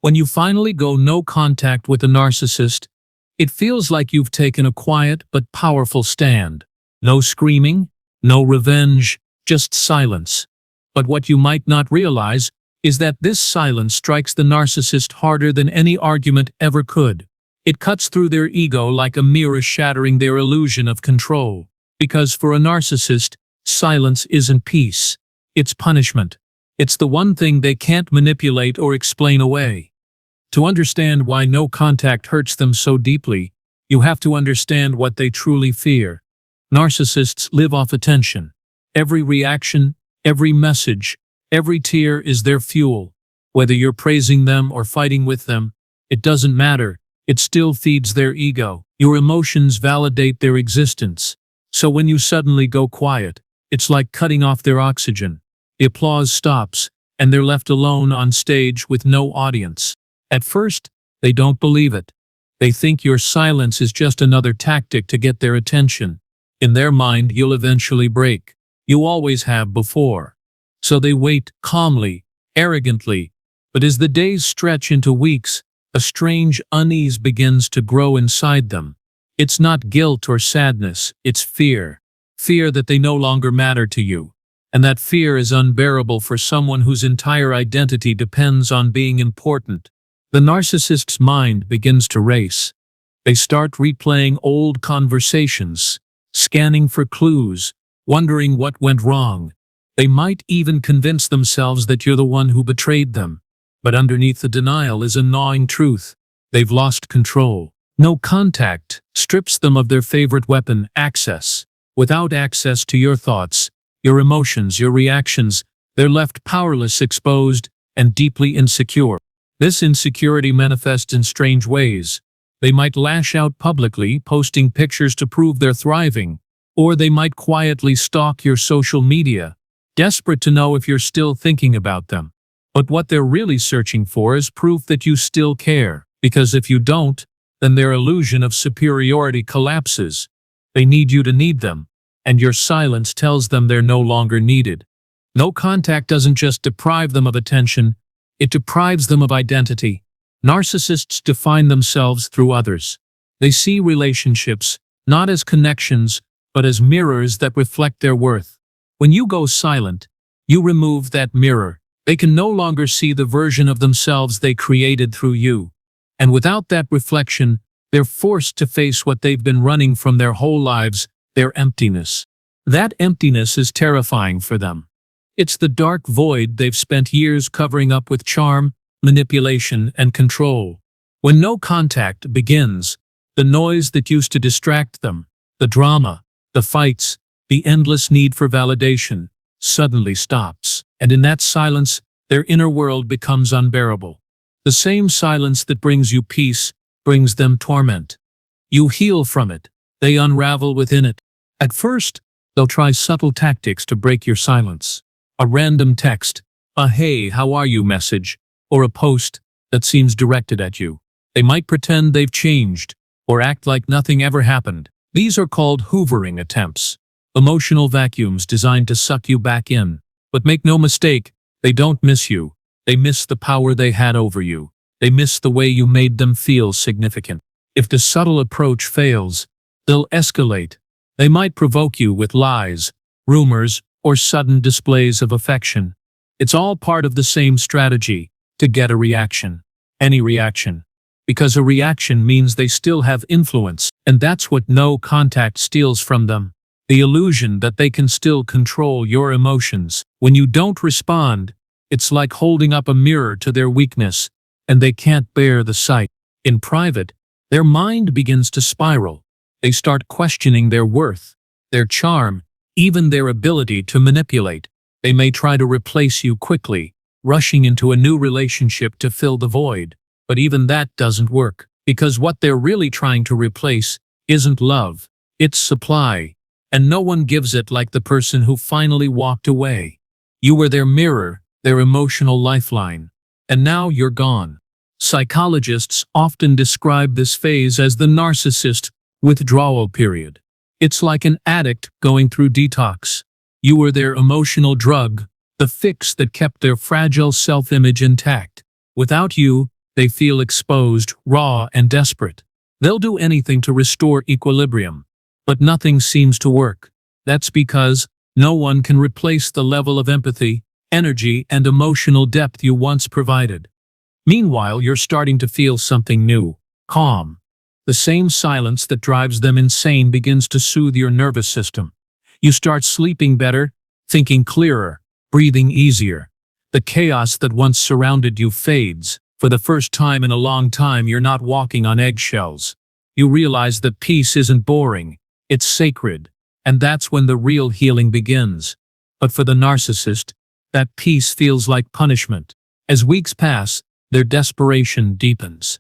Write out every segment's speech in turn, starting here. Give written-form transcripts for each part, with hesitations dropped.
When you finally go no contact with a narcissist, it feels like you've taken a quiet but powerful stand. No screaming, no revenge, just silence. But what you might not realize is that this silence strikes the narcissist harder than any argument ever could. It cuts through their ego like a mirror, shattering their illusion of control. Because for a narcissist, silence isn't peace. It's punishment. It's the one thing they can't manipulate or explain away. To understand why no contact hurts them so deeply, you have to understand what they truly fear. Narcissists live off attention. Every reaction, every message, every tear is their fuel. Whether you're praising them or fighting with them, it doesn't matter. It still feeds their ego. Your emotions validate their existence. So when you suddenly go quiet, it's like cutting off their oxygen. The applause stops, and they're left alone on stage with no audience. At first, they don't believe it. They think your silence is just another tactic to get their attention. In their mind, you'll eventually break. You always have before. So they wait calmly, arrogantly. But as the days stretch into weeks, a strange unease begins to grow inside them. It's not guilt or sadness, it's fear. Fear that they no longer matter to you. And that fear is unbearable for someone whose entire identity depends on being important. The narcissist's mind begins to race. They start replaying old conversations, scanning for clues, wondering what went wrong. They might even convince themselves that you're the one who betrayed them. But underneath the denial is a gnawing truth. They've lost control. No contact strips them of their favorite weapon, access. Without access to your thoughts, your emotions, your reactions, they're left powerless, exposed, and deeply insecure. This insecurity manifests in strange ways. They might lash out publicly, posting pictures to prove they're thriving, or they might quietly stalk your social media, desperate to know if you're still thinking about them. But what they're really searching for is proof that you still care, because if you don't, then their illusion of superiority collapses. They need you to need them, and your silence tells them they're no longer needed. No contact doesn't just deprive them of attention, it deprives them of identity. Narcissists define themselves through others. They see relationships not as connections, but as mirrors that reflect their worth. When you go silent, you remove that mirror. They can no longer see the version of themselves they created through you. And without that reflection, they're forced to face what they've been running from their whole lives, their emptiness. That emptiness is terrifying for them. It's the dark void they've spent years covering up with charm, manipulation, and control. When no contact begins, the noise that used to distract them, the drama, the fights, the endless need for validation, suddenly stops. And in that silence, their inner world becomes unbearable. The same silence that brings you peace brings them torment. You heal from it. They unravel within it. At first, they'll try subtle tactics to break your silence. A random text, a "Hey, how are you" message, or a post that seems directed at you. They might pretend they've changed, or act like nothing ever happened. These are called hoovering attempts, emotional vacuums designed to suck you back in. But make no mistake, they don't miss you. They miss the power they had over you. They miss the way you made them feel significant. If the subtle approach fails, they'll escalate. They might provoke you with lies, rumors, or sudden displays of affection. It's all part of the same strategy, to get a reaction. Any reaction. Because a reaction means they still have influence, and that's what no contact steals from them. The illusion that they can still control your emotions. When you don't respond, it's like holding up a mirror to their weakness, and they can't bear the sight. In private, their mind begins to spiral. They start questioning their worth, their charm, even their ability to manipulate. They may try to replace you quickly, rushing into a new relationship to fill the void. But even that doesn't work, because what they're really trying to replace isn't love, it's supply. And no one gives it like the person who finally walked away. You were their mirror, their emotional lifeline. And now you're gone. Psychologists often describe this phase as the narcissist withdrawal period. It's like an addict going through detox. You were their emotional drug, the fix that kept their fragile self-image intact. Without you, They feel exposed, raw, and desperate. They'll do anything to restore equilibrium. But nothing seems to work. That's because no one can replace the level of empathy, energy, and emotional depth you once provided. Meanwhile, you're starting to feel something new, calm. The same silence that drives them insane begins to soothe your nervous system. You start sleeping better, thinking clearer, breathing easier. The chaos that once surrounded you fades. For the first time in a long time, you're not walking on eggshells. You realize that peace isn't boring, it's sacred. And that's when the real healing begins. But for the narcissist, that peace feels like punishment. As weeks pass, their desperation deepens.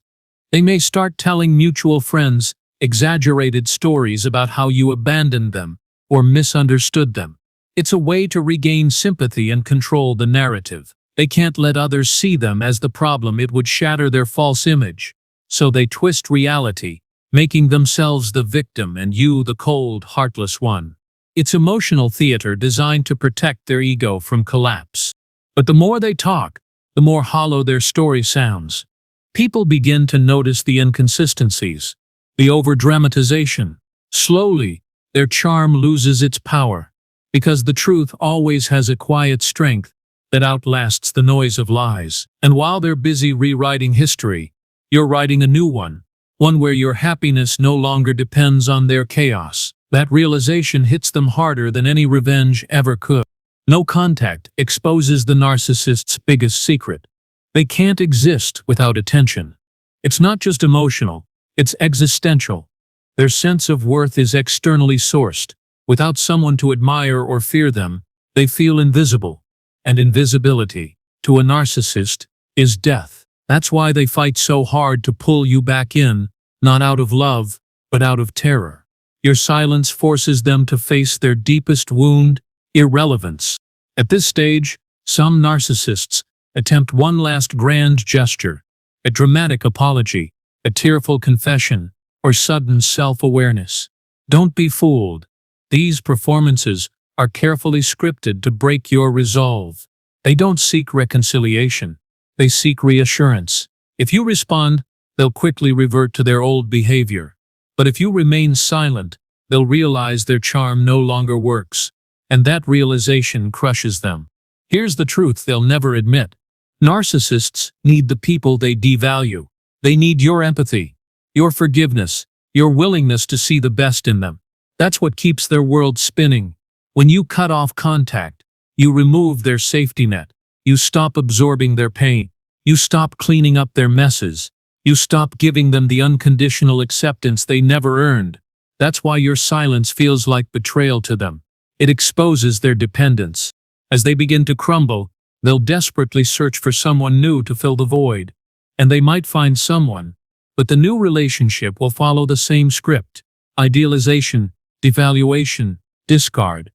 They may start telling mutual friends exaggerated stories about how you abandoned them or misunderstood them. It's a way to regain sympathy and control the narrative. They can't let others see them as the problem. It would shatter their false image. So they twist reality, making themselves the victim and you the cold, heartless one. It's emotional theater designed to protect their ego from collapse. But the more they talk, the more hollow their story sounds. People begin to notice the inconsistencies, the overdramatization. Slowly, their charm loses its power, because the truth always has a quiet strength that outlasts the noise of lies. And while they're busy rewriting history, you're writing a new one where your happiness no longer depends on their chaos. That realization hits them harder than any revenge ever could. No contact exposes the narcissist's biggest secret. They can't exist without attention. It's not just emotional, it's existential. Their sense of worth is externally sourced. Without someone to admire or fear them, they feel invisible. And invisibility, to a narcissist, is death. That's why they fight so hard to pull you back in, not out of love, but out of terror. Your silence forces them to face their deepest wound, irrelevance. At this stage, some narcissists attempt one last grand gesture, a dramatic apology, a tearful confession, or sudden self-awareness. Don't be fooled. These performances are carefully scripted to break your resolve. They don't seek reconciliation. They seek reassurance. If you respond, they'll quickly revert to their old behavior. But if you remain silent, they'll realize their charm no longer works. And that realization crushes them. Here's the truth they'll never admit. Narcissists need the people they devalue. They need your empathy, your forgiveness, your willingness to see the best in them. That's what keeps their world spinning. When you cut off contact, you remove their safety net. You stop absorbing their pain. You stop cleaning up their messes. You stop giving them the unconditional acceptance they never earned. That's why your silence feels like betrayal to them. It exposes their dependence. As they begin to crumble, they'll desperately search for someone new to fill the void. And they might find someone, but the new relationship will follow the same script. Idealization, devaluation, discard.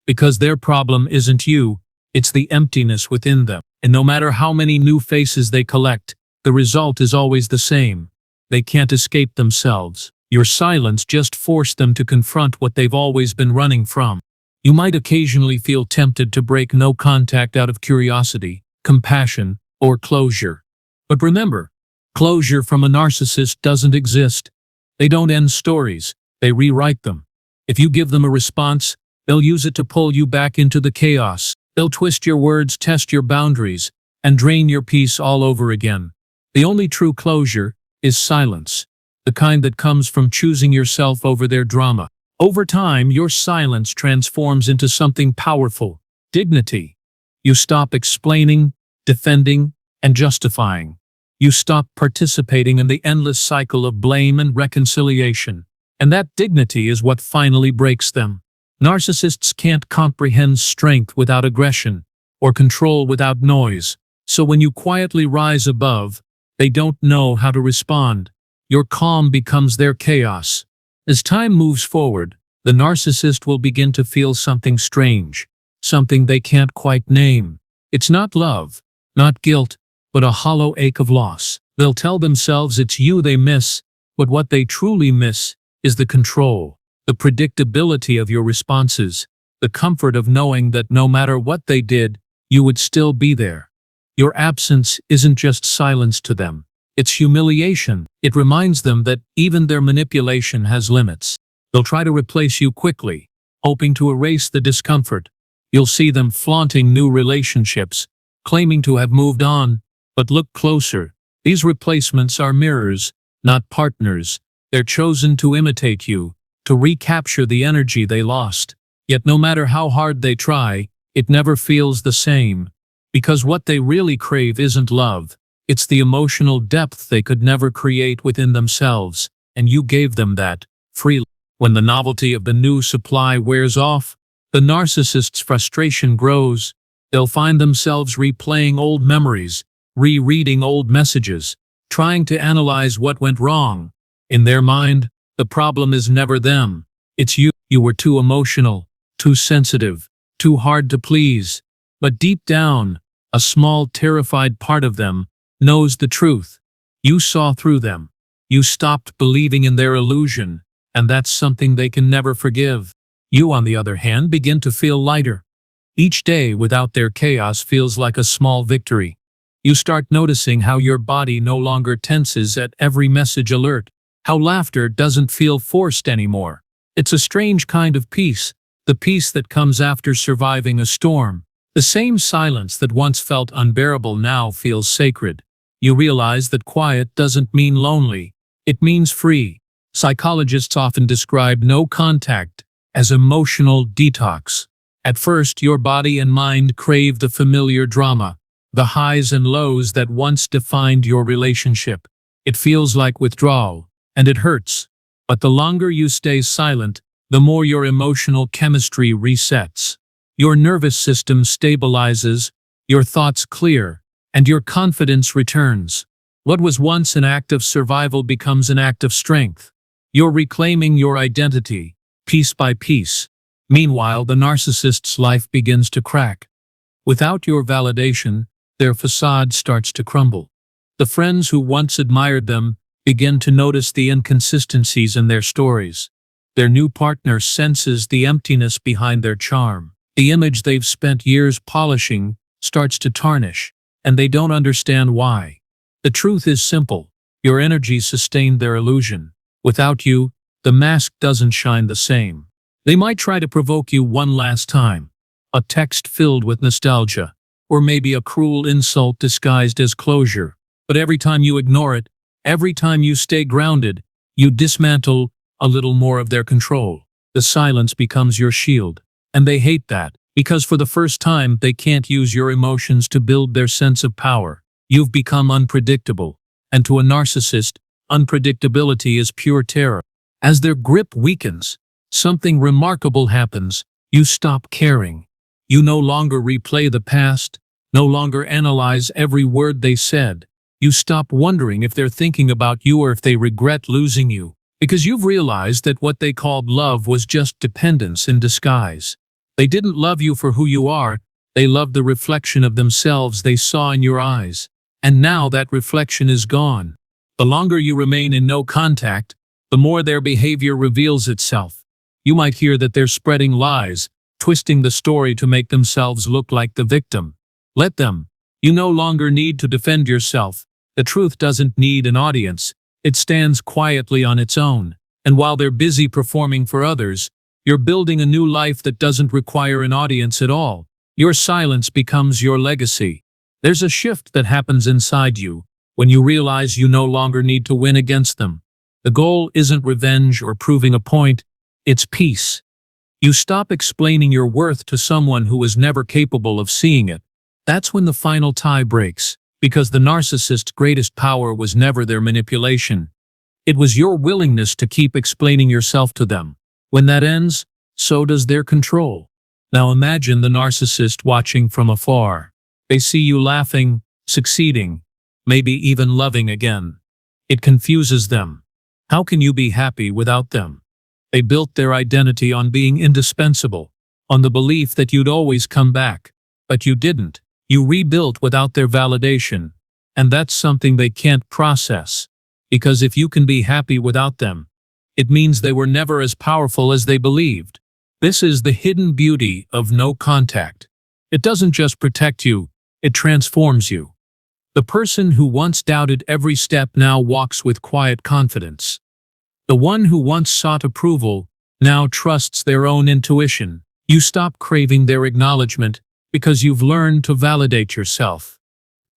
Because their problem isn't you, it's the emptiness within them. And no matter how many new faces they collect, the result is always the same. They can't escape themselves. Your silence just forced them to confront what they've always been running from. You might occasionally feel tempted to break no contact out of curiosity, compassion, or closure. But remember, closure from a narcissist doesn't exist. They don't end stories, they rewrite them. If you give them a response, they'll use it to pull you back into the chaos. They'll twist your words, test your boundaries, and drain your peace all over again. The only true closure is silence, the kind that comes from choosing yourself over their drama. Over time, your silence transforms into something powerful, dignity. You stop explaining, defending, and justifying. You stop participating in the endless cycle of blame and reconciliation. And that dignity is what finally breaks them. Narcissists can't comprehend strength without aggression, or control without noise. So when you quietly rise above, they don't know how to respond. Your calm becomes their chaos. As time moves forward, the narcissist will begin to feel something strange, something they can't quite name. It's not love, not guilt, but a hollow ache of loss. They'll tell themselves it's you they miss, but what they truly miss is the control, the predictability of your responses, the comfort of knowing that no matter what they did, you would still be there. Your absence isn't just silence to them, It's humiliation. It reminds them that even their manipulation has limits. They'll try to replace you quickly, hoping to erase the discomfort. You'll see them flaunting new relationships, claiming to have moved on, but look closer. These replacements are mirrors, not partners. They're chosen to imitate you, to recapture the energy they lost. Yet no matter how hard they try, it never feels the same. Because what they really crave isn't love. It's the emotional depth they could never create within themselves, and you gave them that, freely. When the novelty of the new supply wears off, the narcissist's frustration grows. They'll find themselves replaying old memories, rereading old messages, trying to analyze what went wrong. In their mind, the problem is never them. It's you. You were too emotional, too sensitive, too hard to please. But deep down, a small, terrified part of them knows the truth. You saw through them. You stopped believing in their illusion, and that's something they can never forgive. You, on the other hand, begin to feel lighter. Each day without their chaos feels like a small victory. You start noticing how your body no longer tenses at every message alert, how laughter doesn't feel forced anymore. It's a strange kind of peace, the peace that comes after surviving a storm. The same silence that once felt unbearable now feels sacred. You realize that quiet doesn't mean lonely, it means free. Psychologists often describe no contact as emotional detox. At first, your body and mind crave the familiar drama, the highs and lows that once defined your relationship. It feels like withdrawal, and it hurts. But the longer you stay silent, the more your emotional chemistry resets. Your nervous system stabilizes, your thoughts clear, and your confidence returns. What was once an act of survival becomes an act of strength. You're reclaiming your identity, piece by piece. Meanwhile, the narcissist's life begins to crack. Without your validation, their facade starts to crumble. The friends who once admired them begin to notice the inconsistencies in their stories. Their new partner senses the emptiness behind their charm. The image they've spent years polishing starts to tarnish, and they don't understand why. The truth is simple. Your energy sustained their illusion. Without you, the mask doesn't shine the same. They might try to provoke you one last time. A text filled with nostalgia, or maybe a cruel insult disguised as closure. But every time you ignore it, every time you stay grounded, you dismantle a little more of their control. The silence becomes your shield. And they hate that, because for the first time they can't use your emotions to build their sense of power. You've become unpredictable, and to a narcissist, unpredictability is pure terror. As their grip weakens, something remarkable happens. You stop caring. You no longer replay the past, no longer analyze every word they said. You stop wondering if they're thinking about you or if they regret losing you, because you've realized that what they called love was just dependence in disguise. They didn't love you for who you are, they loved the reflection of themselves they saw in your eyes. And now that reflection is gone. The longer you remain in no contact, the more their behavior reveals itself. You might hear that they're spreading lies, twisting the story to make themselves look like the victim. Let them. You no longer need to defend yourself. The truth doesn't need an audience. It stands quietly on its own. And while they're busy performing for others, you're building a new life that doesn't require an audience at all. Your silence becomes your legacy. There's a shift that happens inside you when you realize you no longer need to win against them. The goal isn't revenge or proving a point, it's peace. You stop explaining your worth to someone who was never capable of seeing it. That's when the final tie breaks, because the narcissist's greatest power was never their manipulation. It was your willingness to keep explaining yourself to them. When that ends, so does their control. Now imagine the narcissist watching from afar. They see you laughing, succeeding, maybe even loving again. It confuses them. How can you be happy without them? They built their identity on being indispensable, on the belief that you'd always come back. But you didn't. You rebuilt without their validation. And that's something they can't process. Because if you can be happy without them, it means they were never as powerful as they believed. This is the hidden beauty of no contact. It doesn't just protect you, it transforms you. The person who once doubted every step now walks with quiet confidence. The one who once sought approval now trusts their own intuition. You stop craving their acknowledgement because you've learned to validate yourself.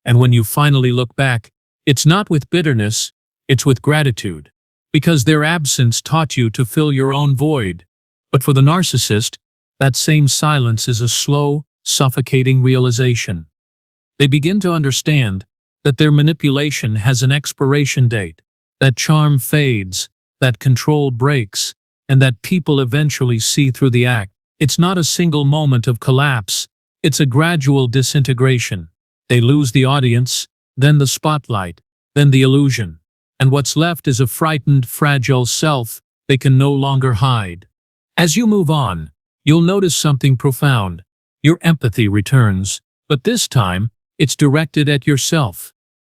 And when you finally look back, it's not with bitterness, it's with gratitude. Because their absence taught you to fill your own void. But for the narcissist, that same silence is a slow, suffocating realization. They begin to understand that their manipulation has an expiration date, that charm fades, that control breaks, and that people eventually see through the act. It's not a single moment of collapse, it's a gradual disintegration. They lose the audience, then the spotlight, then the illusion. And what's left is a frightened, fragile self they can no longer hide. As you move on, you'll notice something profound. Your empathy returns, but this time, it's directed at yourself.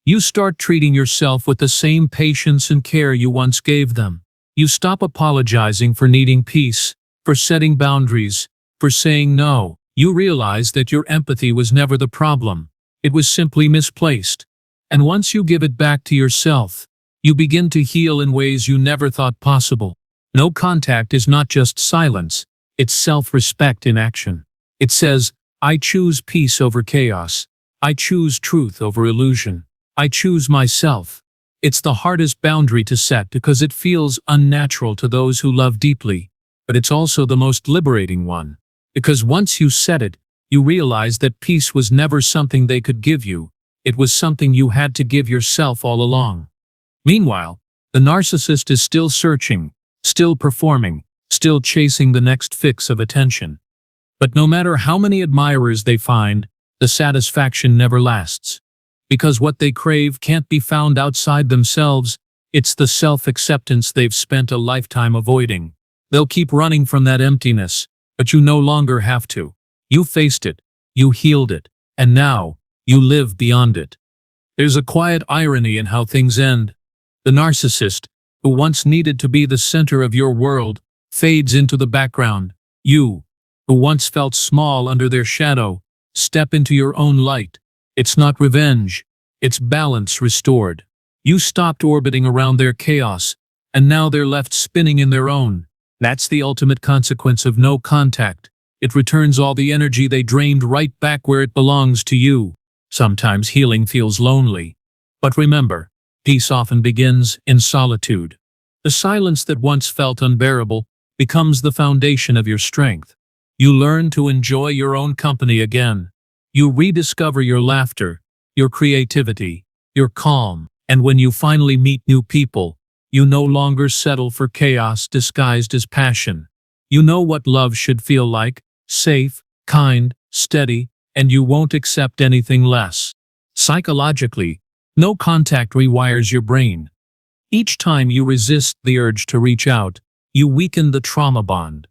You start treating yourself with the same patience and care you once gave them. You stop apologizing for needing peace, for setting boundaries, for saying no. You realize that your empathy was never the problem. It was simply misplaced. And once you give it back to yourself, you begin to heal in ways you never thought possible. No contact is not just silence, it's self-respect in action. It says, I choose peace over chaos. I choose truth over illusion. I choose myself. It's the hardest boundary to set because it feels unnatural to those who love deeply, but it's also the most liberating one. Because once you set it, you realize that peace was never something they could give you. It was something you had to give yourself all along. Meanwhile, the narcissist is still searching, still performing, still chasing the next fix of attention. But no matter how many admirers they find, the satisfaction never lasts. Because what they crave can't be found outside themselves, it's the self-acceptance they've spent a lifetime avoiding. They'll keep running from that emptiness, but you no longer have to. You faced it, you healed it, and now, you live beyond it. There's a quiet irony in how things end. The narcissist, who once needed to be the center of your world, fades into the background. You, who once felt small under their shadow, step into your own light. It's not revenge, it's balance restored. You stopped orbiting around their chaos, and now they're left spinning in their own. That's the ultimate consequence of no contact. It returns all the energy they drained right back where it belongs to you. Sometimes healing feels lonely. But remember, peace often begins in solitude. The silence that once felt unbearable becomes the foundation of your strength. You learn to enjoy your own company again. You rediscover your laughter, your creativity, your calm, and when you finally meet new people, you no longer settle for chaos disguised as passion. You know what love should feel like, safe, kind, steady, and you won't accept anything less. Psychologically, no contact rewires your brain. Each time you resist the urge to reach out, you weaken the trauma bond.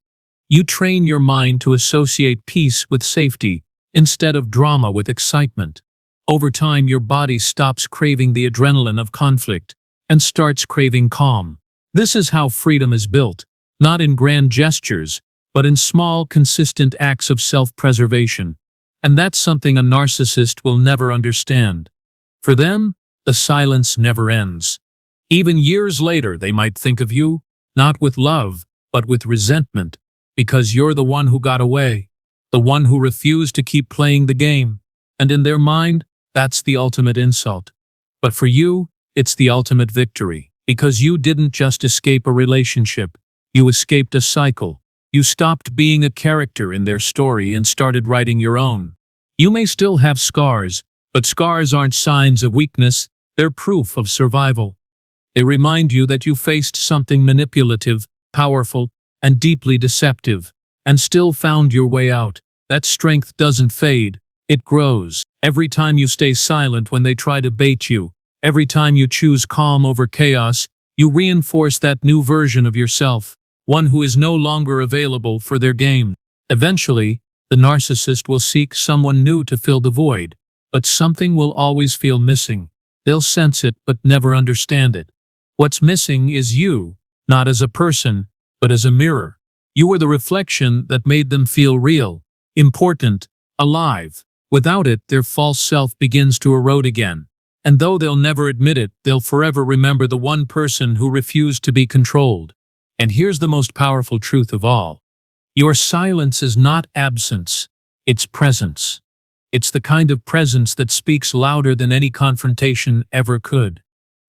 You train your mind to associate peace with safety, instead of drama with excitement. Over time, your body stops craving the adrenaline of conflict and starts craving calm. This is how freedom is built, not in grand gestures, but in small, consistent acts of self-preservation. And that's something a narcissist will never understand. For them, the silence never ends. Even years later, they might think of you, not with love, but with resentment, because you're the one who got away. The one who refused to keep playing the game. And in their mind, that's the ultimate insult. But for you, it's the ultimate victory. Because you didn't just escape a relationship, you escaped a cycle. You stopped being a character in their story and started writing your own. You may still have scars, but scars aren't signs of weakness, they're proof of survival. They remind you that you faced something manipulative, powerful, and deeply deceptive, and still found your way out. That strength doesn't fade, it grows. Every time you stay silent when they try to bait you, every time you choose calm over chaos, you reinforce that new version of yourself, one who is no longer available for their game. Eventually, the narcissist will seek someone new to fill the void, but something will always feel missing. They'll sense it but never understand it. What's missing is you, not as a person, but as a mirror. You were the reflection that made them feel real, important, alive. Without it, their false self begins to erode again. And though they'll never admit it, they'll forever remember the one person who refused to be controlled. And here's the most powerful truth of all. Your silence is not absence, it's presence. It's the kind of presence that speaks louder than any confrontation ever could.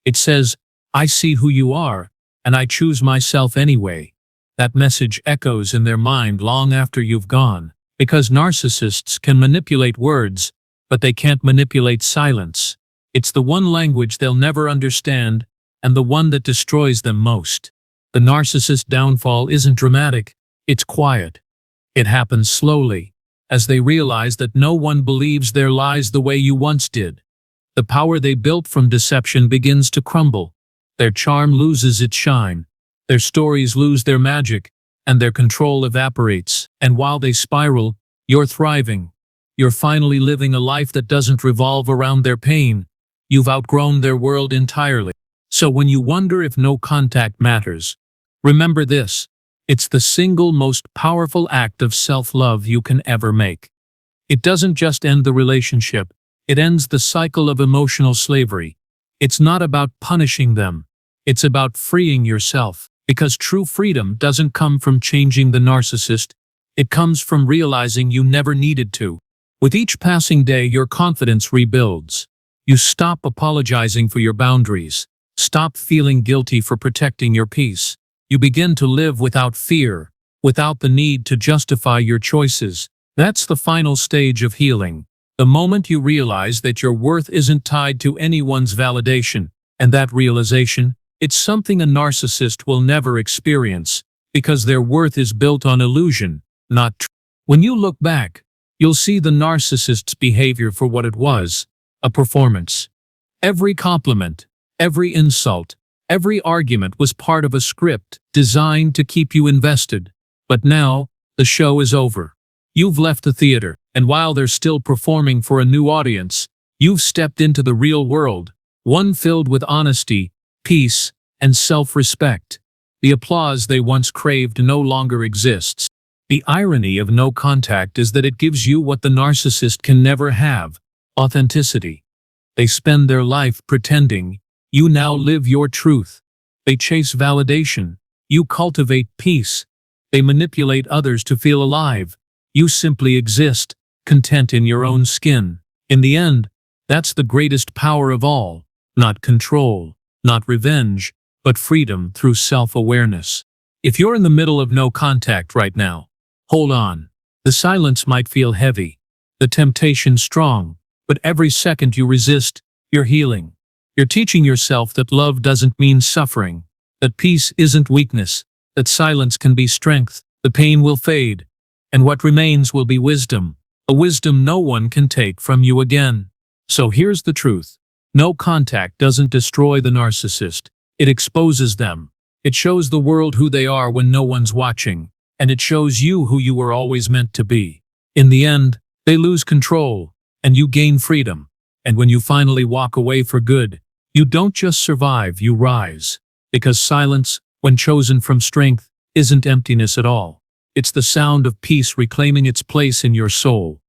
It says, I see who you are, and I choose myself anyway. That message echoes in their mind long after you've gone, because narcissists can manipulate words, but they can't manipulate silence. It's the one language they'll never understand, and the one that destroys them most. The narcissist downfall isn't dramatic, it's quiet. It happens slowly, as they realize that no one believes their lies the way you once did. The power they built from deception begins to crumble. Their charm loses its shine. Their stories lose their magic, and their control evaporates. And while they spiral, you're thriving. You're finally living a life that doesn't revolve around their pain. You've outgrown their world entirely. So when you wonder if no contact matters, remember this. It's the single most powerful act of self-love you can ever make. It doesn't just end the relationship, it ends the cycle of emotional slavery. It's not about punishing them, it's about freeing yourself, because true freedom doesn't come from changing the narcissist, it comes from realizing you never needed to. With each passing day, your confidence rebuilds. You stop apologizing for your boundaries, stop feeling guilty for protecting your peace. You begin to live without fear, without the need to justify your choices. That's the final stage of healing. The moment you realize that your worth isn't tied to anyone's validation, and that realization, it's something a narcissist will never experience, because their worth is built on illusion, not truth. When you look back, you'll see the narcissist's behavior for what it was, a performance. Every compliment, every insult, every argument was part of a script designed to keep you invested. But now, the show is over. You've left the theater, and while they're still performing for a new audience, you've stepped into the real world, one filled with honesty, peace, and self-respect. The applause they once craved no longer exists. The irony of no contact is that it gives you what the narcissist can never have: authenticity. They spend their life pretending. You now live your truth. They chase validation. You cultivate peace. They manipulate others to feel alive. You simply exist, content in your own skin. In the end, that's the greatest power of all. Not control, not revenge, but freedom through self-awareness. If you're in the middle of no contact right now, hold on. The silence might feel heavy, the temptation strong, but every second you resist, you're healing. You're teaching yourself that love doesn't mean suffering, that peace isn't weakness, that silence can be strength. The pain will fade, and what remains will be wisdom, a wisdom no one can take from you again. So here's the truth. No contact doesn't destroy the narcissist. It exposes them. It shows the world who they are when no one's watching, and it shows you who you were always meant to be. In the end, they lose control, and you gain freedom. And when you finally walk away for good, you don't just survive, you rise. Because silence, when chosen from strength, isn't emptiness at all. It's the sound of peace reclaiming its place in your soul.